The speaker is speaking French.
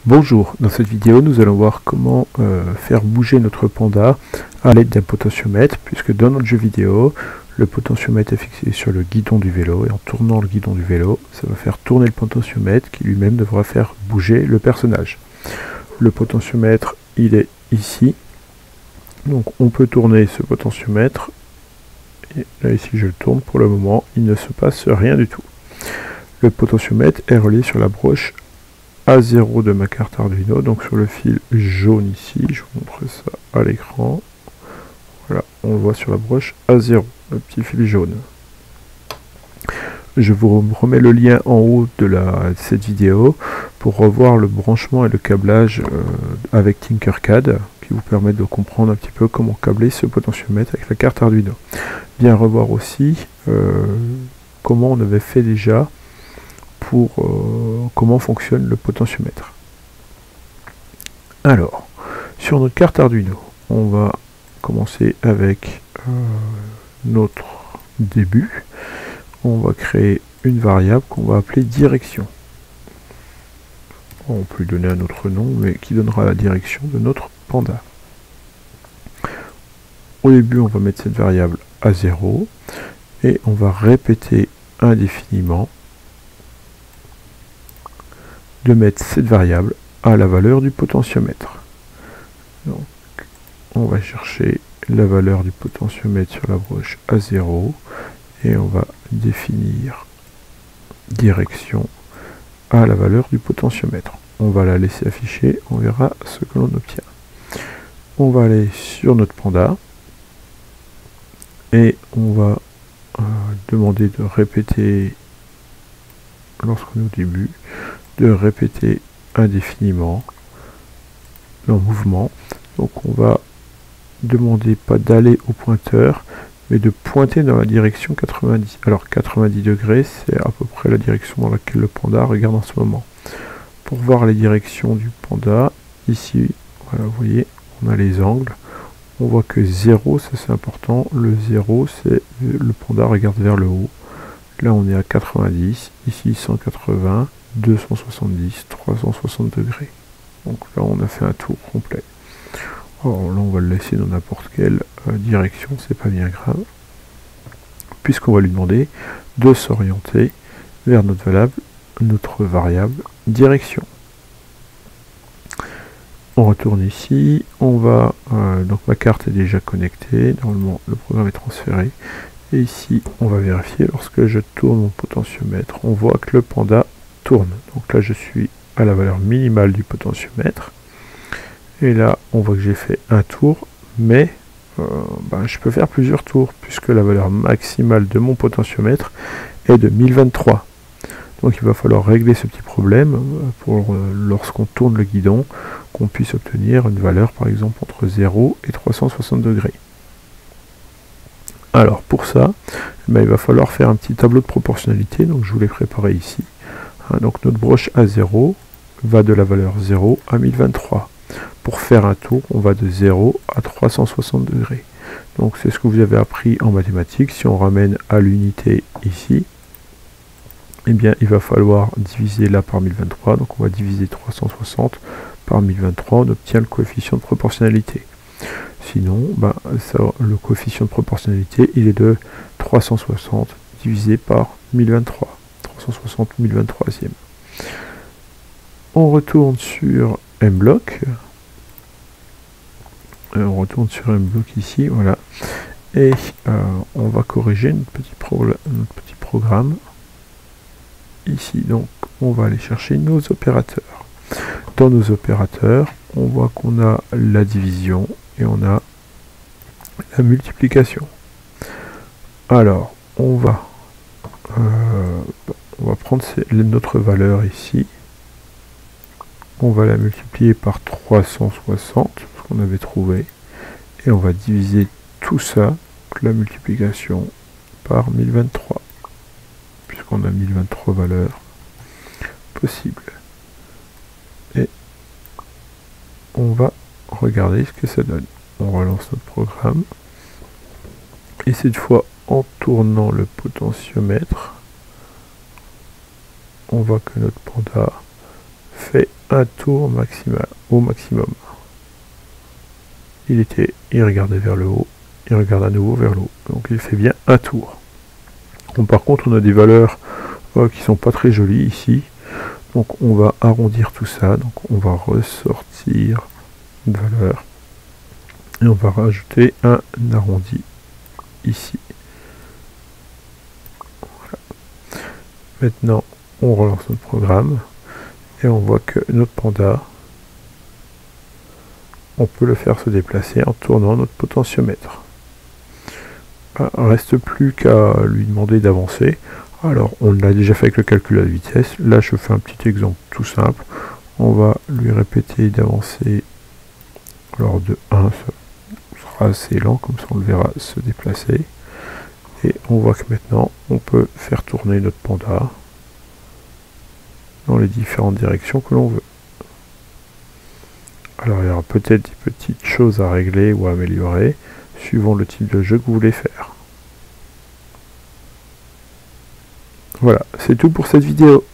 Bonjour, dans cette vidéo nous allons voir comment faire bouger notre panda à l'aide d'un potentiomètre, puisque dans notre jeu vidéo, le potentiomètre est fixé sur le guidon du vélo, et en tournant le guidon du vélo, ça va faire tourner le potentiomètre qui lui-même devra faire bouger le personnage. Le potentiomètre, il est ici, donc on peut tourner ce potentiomètre, et là ici je le tourne, pour le moment il ne se passe rien du tout. Le potentiomètre est relié sur la broche A0 de ma carte Arduino, donc sur le fil jaune ici, je vous montre ça à l'écran. Voilà, on le voit sur la broche A0, le petit fil jaune. Je vous remets le lien en haut de cette vidéo pour revoir le branchement et le câblage avec Tinkercad, qui vous permet de comprendre un petit peu comment câbler ce potentiomètre avec la carte Arduino. Bien revoir aussi comment on avait fait déjà pour comment fonctionne le potentiomètre. Alors, sur notre carte Arduino, on va commencer avec notre début. On va créer une variable qu'on va appeler direction. On peut lui donner un autre nom, mais qui donnera la direction de notre panda. Au début, on va mettre cette variable à 0 et on va répéter indéfiniment de mettre cette variable à la valeur du potentiomètre. Donc, on va chercher la valeur du potentiomètre sur la broche A0 et on va définir direction à la valeur du potentiomètre. On va la laisser afficher, on verra ce que l'on obtient. On va aller sur notre panda et on va demander de répéter, lorsqu'on est au début, de répéter indéfiniment le mouvement. Donc on va demander pas d'aller au pointeur, mais de pointer dans la direction 90. Alors 90 degrés, c'est à peu près la direction dans laquelle le panda regarde en ce moment. Pour voir les directions du panda, ici, voilà, vous voyez, on a les angles. On voit que 0, ça c'est important, le 0, c'est le panda regarde vers le haut. Là on est à 90, ici 180, 270, 360 degrés. Donc là on a fait un tour complet. Alors là on va le laisser dans n'importe quelle direction, c'est pas bien grave, puisqu'on va lui demander de s'orienter vers notre variable direction. On retourne ici, on va donc ma carte est déjà connectée, normalement le programme est transféré, et ici on va vérifier. Lorsque je tourne mon potentiomètre, on voit que le panda tourne. Donc là je suis à la valeur minimale du potentiomètre, et là on voit que j'ai fait un tour, mais je peux faire plusieurs tours puisque la valeur maximale de mon potentiomètre est de 1023. Donc il va falloir régler ce petit problème pour lorsqu'on tourne le guidon, qu'on puisse obtenir une valeur par exemple entre 0 et 360 degrés. Alors pour ça, il va falloir faire un petit tableau de proportionnalité, donc je vous l'ai préparé ici. Donc notre broche A0 va de la valeur 0 à 1023. Pour faire un tour, on va de 0 à 360 degrés. Donc c'est ce que vous avez appris en mathématiques. Si on ramène à l'unité ici, eh bien il va falloir diviser là par 1023. Donc on va diviser 360 par 1023, on obtient le coefficient de proportionnalité. Sinon, le coefficient de proportionnalité, il est de 360 divisé par 1023. 360 1023e. On retourne sur mblock. On retourne sur mblock ici, voilà. Et on va corriger notre petit programme. Ici, donc, on va aller chercher nos opérateurs. Dans nos opérateurs, on voit qu'on a la division et on a la multiplication. Alors, on va prendre notre valeur ici. On va la multiplier par 360, ce qu'on avait trouvé, et on va diviser tout ça, la multiplication, par 1023, puisqu'on a 1023 valeurs possibles. Et on va regarder ce que ça donne. On relance notre programme, et cette fois, en tournant le potentiomètre, on voit que notre panda fait un tour maximal, au maximum. Il regardait vers le haut, il regarde à nouveau vers le haut. Donc il fait bien un tour. Bon, par contre, on a des valeurs qui sont pas très jolies ici. Donc on va arrondir tout ça. Donc on va ressortir une valeur. Et on va rajouter un arrondi ici. Voilà. Maintenant, on relance notre programme. Et on voit que notre panda, on peut le faire se déplacer en tournant notre potentiomètre. Il ne reste plus qu'à lui demander d'avancer. Alors, on l'a déjà fait avec le calcul à vitesse. Là, je fais un petit exemple tout simple. On va lui répéter d'avancer. Alors, de 1, ça sera assez lent, comme ça on le verra se déplacer. Et on voit que maintenant, on peut faire tourner notre panda dans les différentes directions que l'on veut. Alors, il y aura peut-être des petites choses à régler ou à améliorer, suivant le type de jeu que vous voulez faire. Voilà, c'est tout pour cette vidéo.